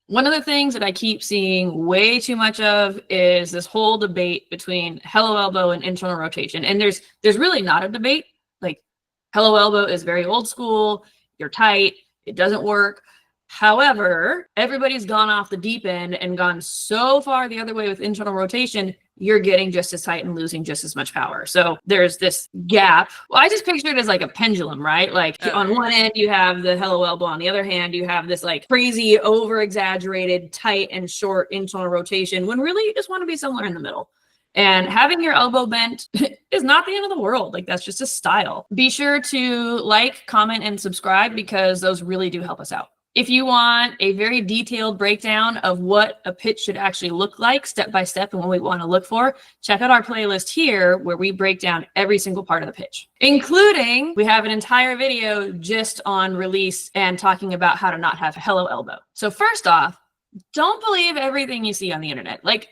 One of the things that I keep seeing way too much of is this whole debate between hello elbow and internal rotation. And there's really not a debate. Like, hello elbow is very old school. You're tight. It doesn't work. However, everybody's gone off the deep end and gone so far the other way with internal rotation, you're getting just as tight and losing just as much power. So there's this gap. Well, I just picture it as like a pendulum, right? Like on one end, you have the hello elbow. On the other hand, you have this like crazy over-exaggerated tight and short internal rotation when really you just want to be somewhere in the middle. And having your elbow bent is not the end of the world. Like, that's just a style. Be sure to like, comment, and subscribe because those really do help us out. If you want a very detailed breakdown of what a pitch should actually look like step by step and what we want to look for, check out our playlist here where we break down every single part of the pitch, including we have an entire video just on release and talking about how to not have hello elbow. So first off, don't believe everything you see on the internet. Like,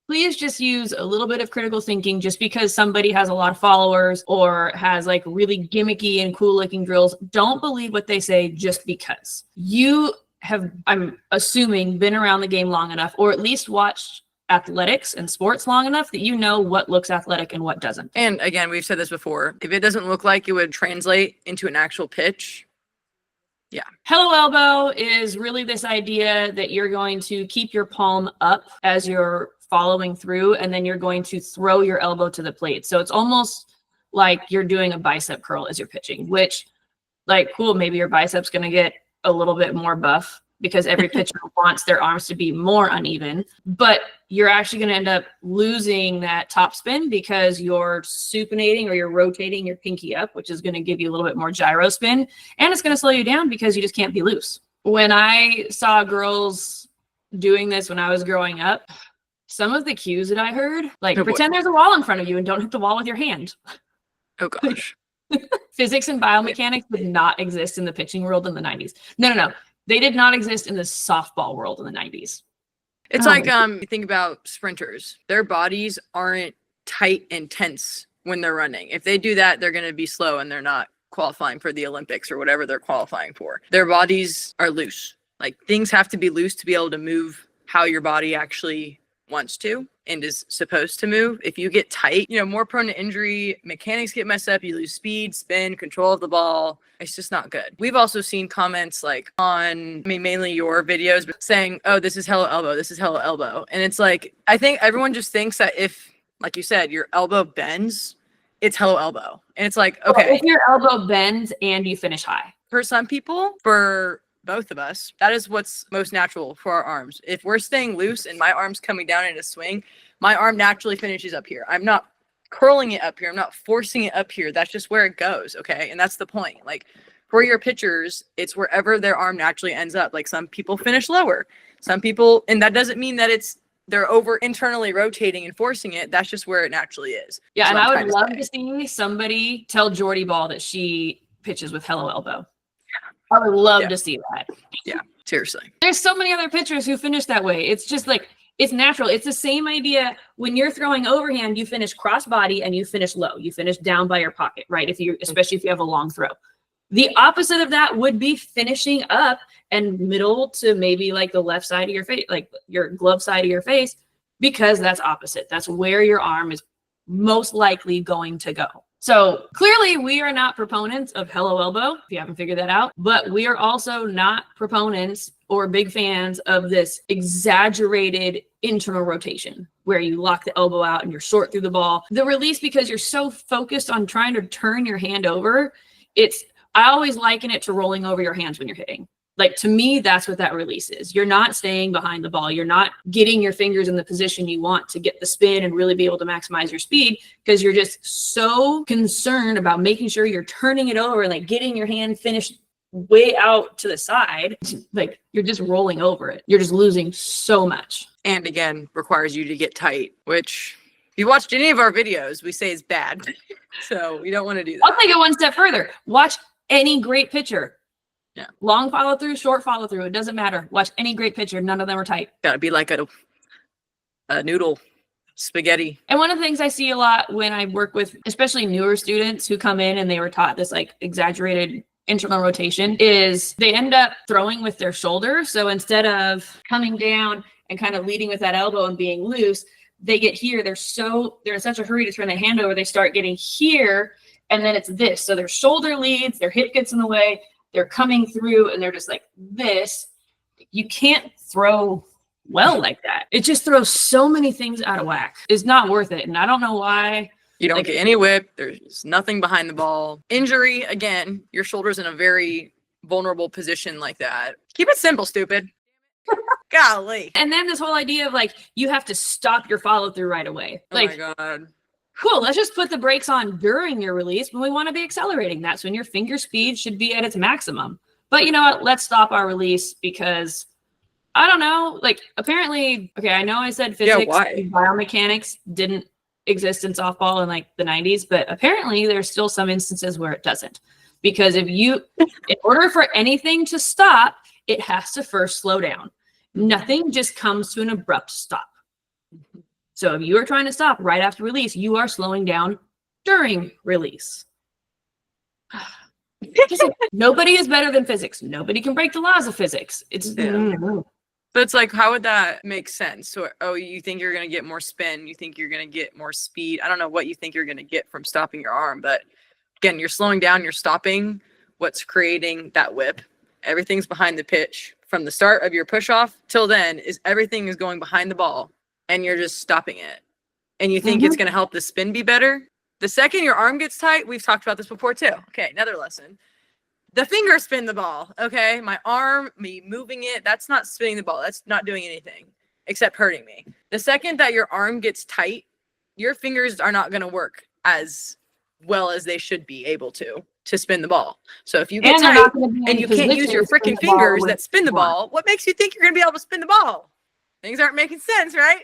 please just use a little bit of critical thinking. Just because somebody has a lot of followers or has like really gimmicky and cool looking drills, don't believe what they say just because. You have, I'm assuming, been around the game long enough, or at least watched athletics and sports long enough that you know what looks athletic and what doesn't. And again, we've said this before, if it doesn't look like it would translate into an actual pitch, yeah. Hello elbow is really this idea that you're going to keep your palm up as you're following through, and then you're going to throw your elbow to the plate. So it's almost like you're doing a bicep curl as you're pitching, which, like, cool, maybe your bicep's going to get a little bit more buff because every pitcher wants their arms to be more uneven, but you're actually going to end up losing that top spin because you're supinating or you're rotating your pinky up, which is going to give you a little bit more gyro spin, and it's going to slow you down because you just can't be loose. When I saw girls doing this when I was growing up, some of the cues that I heard, like, pretend there's a wall in front of you and don't hit the wall with your hand. Oh, gosh. Physics and biomechanics did not exist in the pitching world in the 90s. No. They did not exist in the softball world in the 90s. It's like, you think about sprinters. Their bodies aren't tight and tense when they're running. If they do that, they're going to be slow and they're not qualifying for the Olympics or whatever they're qualifying for. Their bodies are loose. Like, things have to be loose to be able to move how your body actually wants to and is supposed to move. If you get tight, you know, more prone to injury, mechanics get messed up, you lose speed, spin, control of the ball. It's just not good. We've also seen comments like on, I mean, mainly your videos, but saying, oh, this is hello elbow, this is hello elbow. And it's like, I think everyone just thinks that if, like you said, your elbow bends, it's hello elbow. And it's like, okay. Well, if your elbow bends and you finish high. For some people, for both of us, that is what's most natural for our arms. If we're staying loose and my arm's coming down in a swing, my arm naturally finishes up here. I'm not curling it up here. I'm not forcing it up here. That's just where it goes. Okay. And that's the point. Like, for your pitchers, it's wherever their arm naturally ends up. Like, some people finish lower, some people, and that doesn't mean that they're over internally rotating and forcing it. That's just where it naturally is. Yeah. And I would love to see somebody tell Jordy Ball that she pitches with hello elbow. I would love to see that. Yeah, seriously. There's so many other pitchers who finish that way. It's just like, it's natural. It's the same idea. When you're throwing overhand, you finish cross body and you finish low. You finish down by your pocket, right? Especially if you have a long throw. The opposite of that would be finishing up and middle to maybe like the left side of your face, like your glove side of your face, because that's opposite. That's where your arm is most likely going to go. So clearly we are not proponents of hello elbow, if you haven't figured that out, but we are also not proponents or big fans of this exaggerated internal rotation where you lock the elbow out and you're short through the ball. The release, because you're so focused on trying to turn your hand over, I always liken it to rolling over your hands when you're hitting. Like, to me, that's what that release is. You're not staying behind the ball. You're not getting your fingers in the position you want to get the spin and really be able to maximize your speed, because you're just so concerned about making sure you're turning it over and like getting your hand finished way out to the side. Like, you're just rolling over it. You're just losing so much. And again, requires you to get tight, which if you watched any of our videos, we say is bad. So we don't want to do that. I'll take it one step further. Watch any great pitcher. Yeah. Long follow through, short follow through. It doesn't matter. Watch any great pitcher. None of them are tight. Gotta be like a noodle spaghetti. And one of the things I see a lot when I work with, especially newer students who come in and they were taught this like exaggerated internal rotation is they end up throwing with their shoulder. So instead of coming down and kind of leading with that elbow and being loose, they get here. They're in such a hurry to turn the hand over. They start getting here, and then it's this. So their shoulder leads, their hip gets in the way. They're coming through, and they're just like this. You can't throw well like that. It just throws so many things out of whack. It's not worth it, and I don't know why. You don't get any whip. There's nothing behind the ball. Injury, again, your shoulder's in a very vulnerable position like that. Keep it simple, stupid. Golly. And then this whole idea of like, you have to stop your follow through right away. Like, oh my God. Cool, let's just put the brakes on during your release when we want to be accelerating. That's when your finger speed should be at its maximum. But you know what? Let's stop our release because I don't know. Like, apparently, okay, I know I said physics and biomechanics didn't exist in softball in like the 90s, but apparently there's still some instances where it doesn't. Because in order for anything to stop, it has to first slow down. Nothing just comes to an abrupt stop. So if you are trying to stop right after release, you are slowing down during release. Nobody is better than physics. Nobody can break the laws of physics. But it's like, how would that make sense? So, you think you're going to get more spin. You think you're going to get more speed. I don't know what you think you're going to get from stopping your arm. But again, you're slowing down, you're stopping. What's creating that whip? Everything's behind the pitch. From the start of your push off till then, everything is going behind the ball. And you're just stopping it. And you think it's going to help the spin be better? The second your arm gets tight, we've talked about this before too. Okay, another lesson. The finger spin the ball, okay? My arm, me moving it, that's not spinning the ball. That's not doing anything except hurting me. The second that your arm gets tight, your fingers are not going to work as well as they should be able to spin the ball. So if you get tight and you can't use your freaking fingers that spin the ball, what makes you think you're going to be able to spin the ball? Things aren't making sense, right?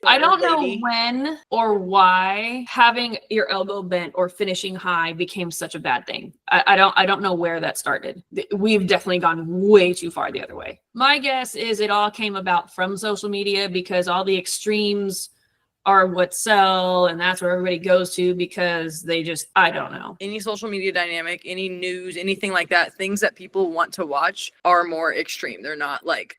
I don't know when or why having your elbow bent or finishing high became such a bad thing. I don't know where that started. We've definitely gone way too far the other way. My guess is it all came about from social media because all the extremes are what sell, and that's where everybody goes to because I don't know. Any social media dynamic, any news, anything like that, things that people want to watch are more extreme. They're not like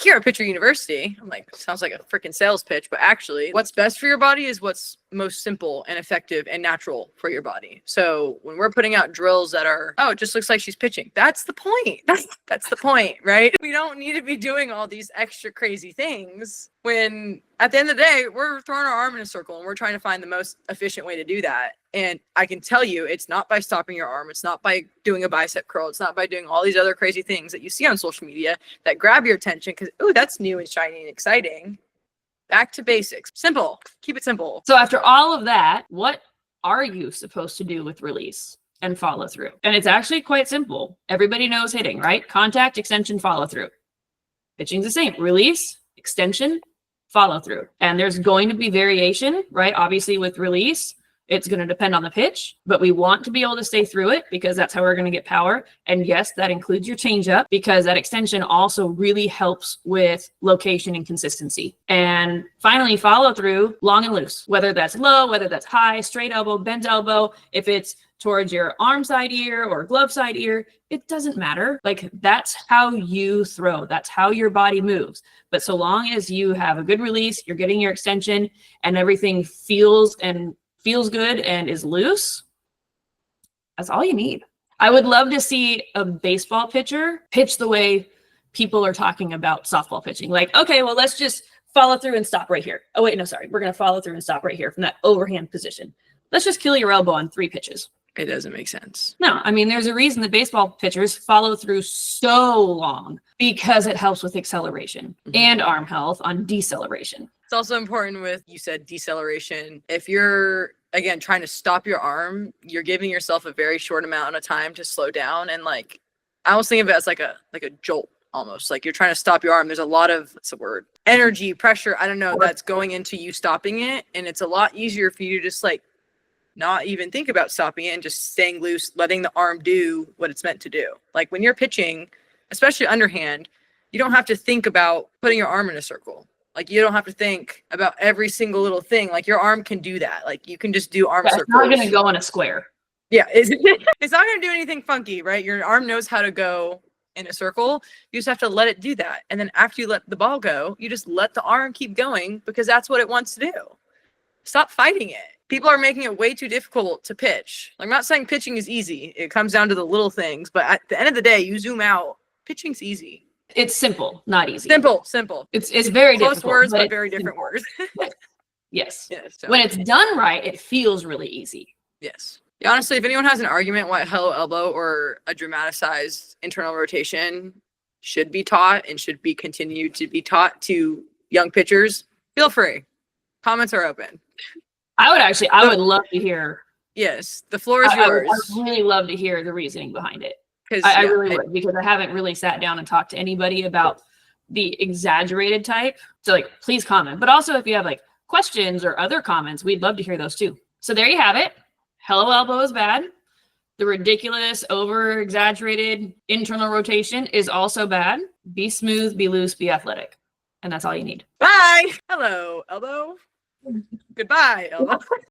here at Pitcher University, I'm like, sounds like a freaking sales pitch, but actually what's best for your body is what's most simple and effective and natural for your body. So when we're putting out drills that are, it just looks like she's pitching. That's the point. That's the point, right? We don't need to be doing all these extra crazy things when at the end of the day, we're throwing our arm in a circle and we're trying to find the most efficient way to do that. And I can tell you, it's not by stopping your arm. It's not by doing a bicep curl. It's not by doing all these other crazy things that you see on social media that grab your attention because, that's new and shiny and exciting. Back to basics. Simple. Keep it simple. So after all of that, what are you supposed to do with release and follow through? And it's actually quite simple. Everybody knows hitting, right? Contact, extension, follow through. Pitching's the same. Release, extension, follow through. And there's going to be variation, right? Obviously with release, it's going to depend on the pitch, but we want to be able to stay through it because that's how we're going to get power. And yes, that includes your changeup because that extension also really helps with location and consistency. And finally, follow through long and loose, whether that's low, whether that's high, straight elbow, bent elbow, if it's towards your arm side ear or glove side ear, it doesn't matter. Like that's how you throw. That's how your body moves. But so long as you have a good release, you're getting your extension and everything feels good and is loose, that's all you need. I would love to see a baseball pitcher pitch the way people are talking about softball pitching. Like, okay, well, let's just follow through and stop right here. Oh, wait, no, sorry. We're going to follow through and stop right here from that overhand position. Let's just kill your elbow on 3 pitches. It doesn't make sense. No, I mean, there's a reason that baseball pitchers follow through so long because it helps with acceleration and arm health on deceleration. It's also important with, you said deceleration. If you're, again, trying to stop your arm, you're giving yourself a very short amount of time to slow down. And like, I almost think of it as like a jolt almost. Like you're trying to stop your arm. There's a lot of, what's the word? Energy, pressure, I don't know, that's going into you stopping it. And it's a lot easier for you to just like not even think about stopping it and just staying loose, letting the arm do what it's meant to do. Like when you're pitching, especially underhand, you don't have to think about putting your arm in a circle. Like you don't have to think about every single little thing. Like your arm can do that. Like you can just do arm circles. It's not going to go in a square. Yeah, it's not going to do anything funky, right? Your arm knows how to go in a circle. You just have to let it do that. And then after you let the ball go, you just let the arm keep going because that's what it wants to do. Stop fighting it. People are making it way too difficult to pitch. I'm not saying pitching is easy. It comes down to the little things, but at the end of the day, you zoom out, pitching's easy. It's simple, not easy. Simple. It's very close difficult, words, but it's very different simple. words. Yes. Yeah, so. When it's done right, it feels really easy. Yes. Yeah, honestly, if anyone has an argument why hello elbow or a dramatized internal rotation should be taught and should be continued to be taught to young pitchers, feel free. Comments are open. I would love to hear. Yes, the floor is yours. I would really love to hear the reasoning behind it. I really would, because I haven't really sat down and talked to anybody about the exaggerated type. So like, please comment. But also if you have like questions or other comments, we'd love to hear those too. So there you have it. Hello elbow is bad. The ridiculous, over-exaggerated internal rotation is also bad. Be smooth, be loose, be athletic. And that's all you need. Bye. Hello, elbow. Goodbye, elbow.